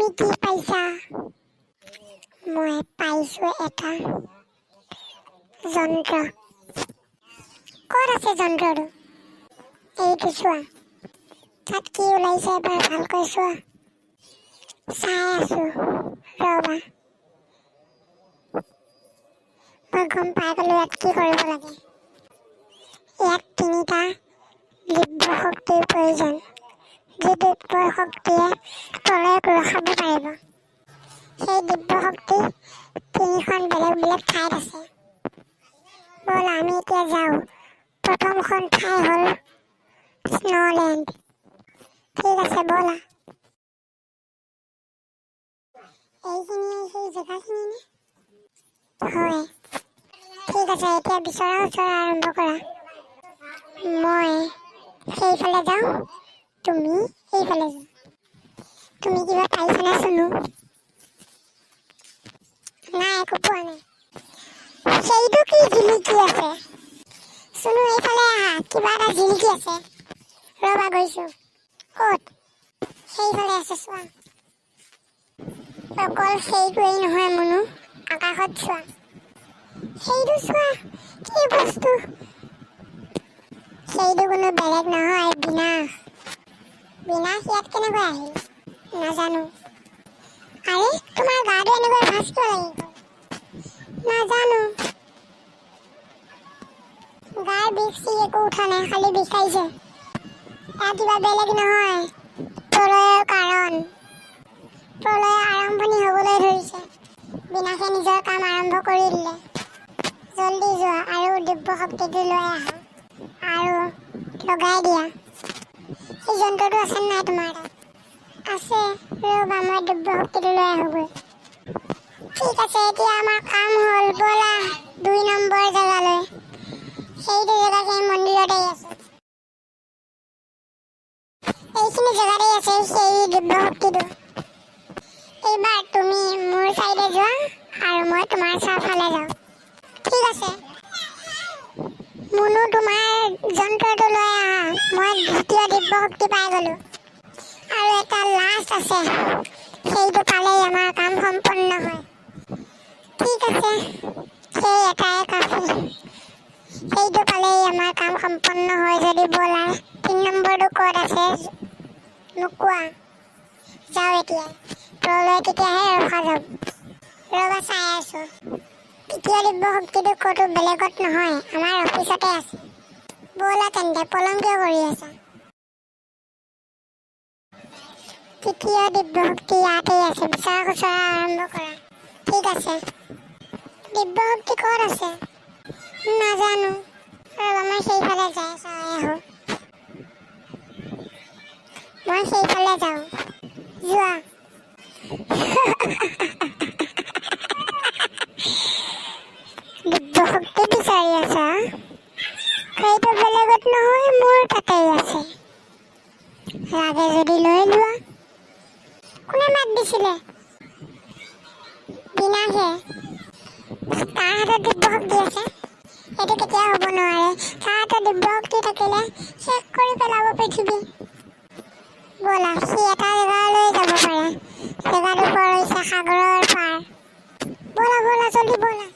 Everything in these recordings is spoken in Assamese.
তুমি কি পাইছা? মই পাইছো এটা যন্ত্ৰ। ক'ত আছে যন্ত্ৰটো? এইটো চোৱা, তাত কি ওলাইছে এবাৰ ভালকৈ চোৱা। চাই আছো, ৰবা। মই গম পাই গলো ইয়াত কি কৰিব লাগে। ইয়াত 3টা দিব্য শক্তিৰ প্ৰয়োজন, যি দিব্য শক্তিয়ে প্ৰলয়ক ৰখাব পাৰিব। সেই দিব্য শক্তি 3খন বেলেগ বেলেগ ঠাইত আছে। ব'লা আমি এতিয়া যাওঁ। প্ৰথমখন ঠাই হ'ল স্ন'লেণ্ড। ঠিক আছে ব'লা। এইখিনিয়ে সেই জেগাখিনি নে? হয়। ঠিক আছে, এতিয়া বিচৰা আৰম্ভ কৰা। মই সেইফালে যাওঁ, তুমি এইফালে যোৱা। তুমি কিবা পাইছানে চুনু? নাই, একো পোৱা নাই। সেইটো কি জিলিকি আছে? চুনু এইফালে আহা, কিবা এটা জিলিকি আছে। ৰবা গৈছো। ক'ত? সেইফালে আছে চোৱা। অকল সেইটোৱেই নহয় মুনু, আকাশত চোৱা। সেইটো চোৱা, কি বস্তু? সেইটো কোনো বেলেগ নহয়, বিনাশ। বিনাশ ইয়াত কেনেকৈ আহিল? নাজানো। আৰে তোমাৰ গাটো এনেকৈ ভাঁজ কিয় লাগি গ'ল? নাজানো। গাৰ বিষ চিষ একো উঠা নাই, খালি বিষাইছে। এয়া কিবা বেলেগ নহয়, প্ৰলয়ৰ কাৰণ। প্ৰলয় আৰম্ভণি হ'বলৈ ধৰিছে। বিনাশে নিজৰ কাম আৰম্ভ কৰি দিলে। জল্দি যোৱা আৰু দিব্য শক্তিটো লৈ আহা আৰু লগাই দিয়া। এই যন্ত্ৰটো আছে নাই তোমাৰ তাত? আছে, ৰবা মই দিব্য শক্তিটো লৈ আহোগৈ। ঠিক আছে, এতিয়া আমাৰ কাম হ'ল। ব'লা 2 নম্বৰ জেগালৈ। সেইটো জেগা সেই মন্দিৰতেই আছে। এইখিনি জেগাতেই আছে সেই দিব্য শক্তিটো। এইবাৰ তুমি মোৰ চাইডে যোৱা আৰু মই তোমাৰ ফালে যাওঁ। ঠিক আছে। মুনু তোমাৰ যন্ত্ৰটো লৈ আহা। মই 2য় দিব্য শক্তি পাই গলো। আৰু এটা লাষ্ট আছে, সেইটো পালেই আমাৰ কাম সম্পন্ন হয়। ঠিক আছে, সেই এটাই কাফি। সেইটো পালেই আমাৰ কাম সম্পন্ন হয় যদি ব'লা। 3 নম্বৰটো ক'ত আছে মোক কোৱা। যাওঁ এতিয়া। প্ৰলয় তেতিয়াহে ৰখা যাব। ৰবা চাই আছো। 3য় দিব্য শক্তিটো ক'তো বেলেগত নহয়, আমাৰ অফিচতে আছে। ব'লা তেন্তে, পলম কিয় কৰি আছা? 3য় দিব্য শক্তি ইয়াতেই আছে। বিচৰা খুচৰা আৰম্ভ কৰা। ঠিক আছে। দিব্য শক্তি ক'ত আছে? নাজানো। ৰবা মই সেইফালে যাই চাই আহো। মই সেইফালে যাওঁ। যোৱা। দিব্য শক্তি বিচাৰি আছা? সেইটো বেলেগত নহয়, মোৰ তাতেই আছে। লাগে যদি লৈ লোৱা। কোনে মাত দিছিলে? বিনাশে। তাৰ হাতত দিব্য শক্তি আছে? সেইটো কেতিয়াও হ'ব নোৱাৰে। তাৰ হাতত দিব্য শক্তি থাকিলে শেষ কৰি পেলাব পৃথিৱী। ব'লা, সি এটা জেগালৈ যাব পাৰে। জেগাটো পৰিছে সাগৰৰ পাৰ। ব'লা ব'লা, জল্দি ব'লা।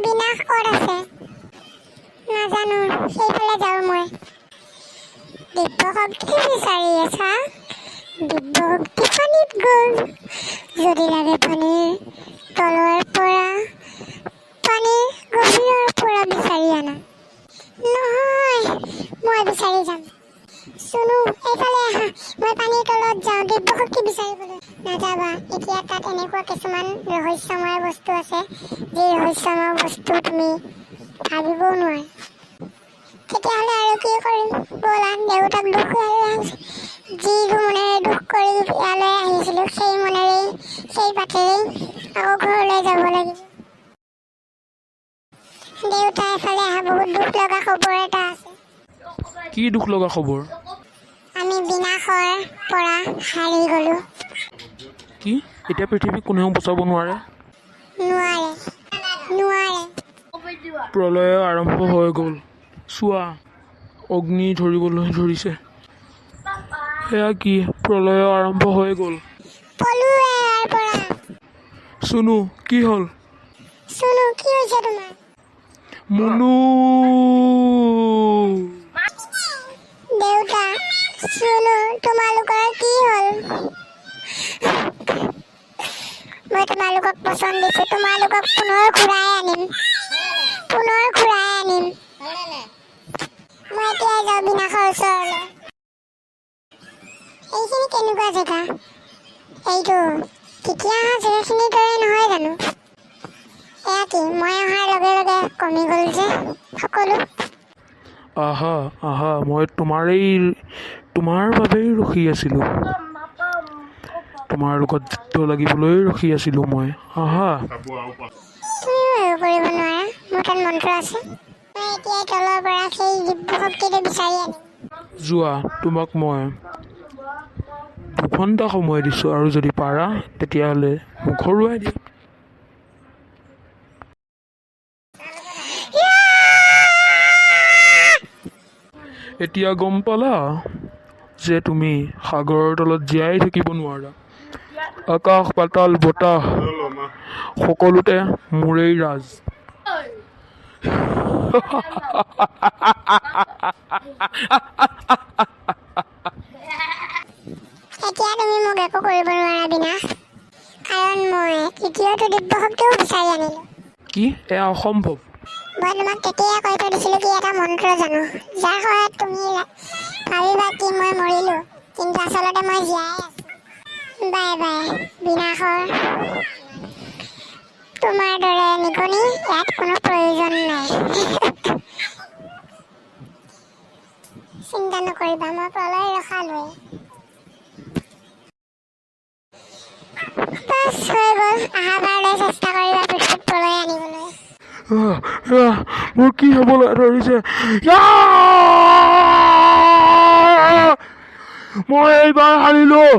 বিনাশ ক'ত আছে? নাজানো, সেইফালে যাওঁ মই। দিব্য শক্তি বিচাৰি আছা? দিব্য শক্তি পানীত গ'ল। যদি লাগে পানীৰ তলৰ পৰা, পানীৰ গভীৰৰ পৰা বিচাৰি আনা। নহয়, মই বিচাৰি যাম। চুনু এইফালে আহা, মই পানীৰ তলত যাওঁ দিব্য শক্তি বিচাৰিবলৈ। নাযাবা, এতিয়া তাত এনেকুৱা কিছুমান ৰহস্যময় বস্তু আছে, যি ৰহস্যময় বস্তু তুমি ভাবিবও নোৱাৰা। তেতিয়াহ'লে আৰু কি কৰিম? ব'লা, দেউতাক দুখ যি মনেৰে দুখ কৰি ইয়ালৈ আহিছিলোঁ, সেই মনেৰেই সেই বাটেৰেই আকৌ ঘৰলৈ যাব লাগিব। দেউতা এফালে আহা, বহুত দুখ লগা খবৰ এটা আছে। কি দুখ লগা খবৰ? আমি বিনাশৰ পৰা হাৰি গ'লো। কি? এতিয়া পৃথিৱীক কোনেও বচাব নোৱাৰে? নোৱাৰে। প্ৰলয় আৰম্ভ হৈ গ'ল। চোৱা, অগ্নি ধৰিবলৈ ধৰিছে। এয়া কি প্ৰলয় আৰম্ভ হৈ গ'ল। পলুৱে ইয়াৰ পৰা। চুনু কি হ'ল? চুনু কি হৈছে তোমাৰ? মুনু দেউতা, চুনু তোমালোকৰ কি হ'ল? মই তোমালোকক পচন্দ দিছো, তোমালোকক পুনৰ ঘূৰাই আনিম। মই এতিয়াই যাওঁ বিনাশৰ ওচৰলৈ। এইখিনি কেনেকুৱা জেগা? এইটো তেতিয়া অহা জেগাখিনিৰ দৰে নহয় জানো? এয়া কি মই অহাৰ লগে লগে কমি গ'ল যে সকলো? আহা আহা, মই তোমাৰ বাবেই ৰখি আছিলোঁ। তোমাৰ লগত যুদ্ধ লাগিবলৈ ৰখি আছিলোঁ মই। আহা। তুমিও আৰু কৰিব নোৱাৰা, মোৰ তাত মন্ত্ৰ আছে। মই এতিয়াই তলৰ পৰা সেই দিব্য শক্তিটো বিচাৰি আনিম। যোৱা, তোমাক মই 2 ঘণ্টা সময় দিছোঁ, আৰু যদি পাৰা তেতিয়াহ'লে মোক হৰুৱাই দিয়া। এতিয়া গম পালা যে তুমি সাগৰৰ তলত জীয়াই থাকিব নোৱাৰা। আকাশ পাতাল বতাহ সকলোতে মোৰেই ৰাজ। এতিয়া তুমি মোক একো কৰিব নোৱাৰা বিনাশ, কাৰণ মই তৃতীয়টো দিব্য শক্তিও বিচাৰি আনিলোঁ। কি? এয়া অসম্ভৱ। মই তোমাক তেতিয়াই কৈ থৈ দিছিলোঁ কি এটা মন্ত্ৰ জানো, যাৰ সহায়ত তুমি ভাবিবা কি মই মৰিলোঁ, কিন্তু আচলতে মই জীয়াই আছোঁ। বাই বাই বিনাশৰ, তোমাৰ দৰে নিগনি ইয়াত কোনো প্ৰয়োজন নাই। চিন্তা নকৰিবা, মই প্ৰলয় ৰখালোৱেই। বাছ হৈ গ'ল, অহাবাৰলৈ চেষ্টা কৰিবা পৃথিৱীত প্ৰলয় আনিবলৈ। মোৰ কি হ'বলৈ ধৰিছে? মই এইবাৰ হাৰিলোঁ,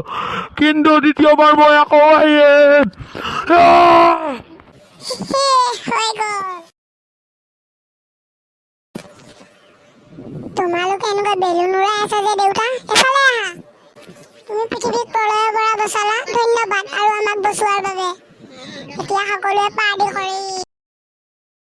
কিন্তু দ্বিতীয়বাৰ মই আকৌ আহিম। হৈ গ'ল। তোমালোকে এনেকৈ বেলুন উৰাই আছা যে দেউতা, এফালে আহা। তুমি পৃথিৱীক প্ৰলয়ৰ পৰা বচালা, ধন্যবাদ আৰু আমাক বচোৱাৰ বাবে। এতিয়া সকলোৱে পাৰ্টি কৰি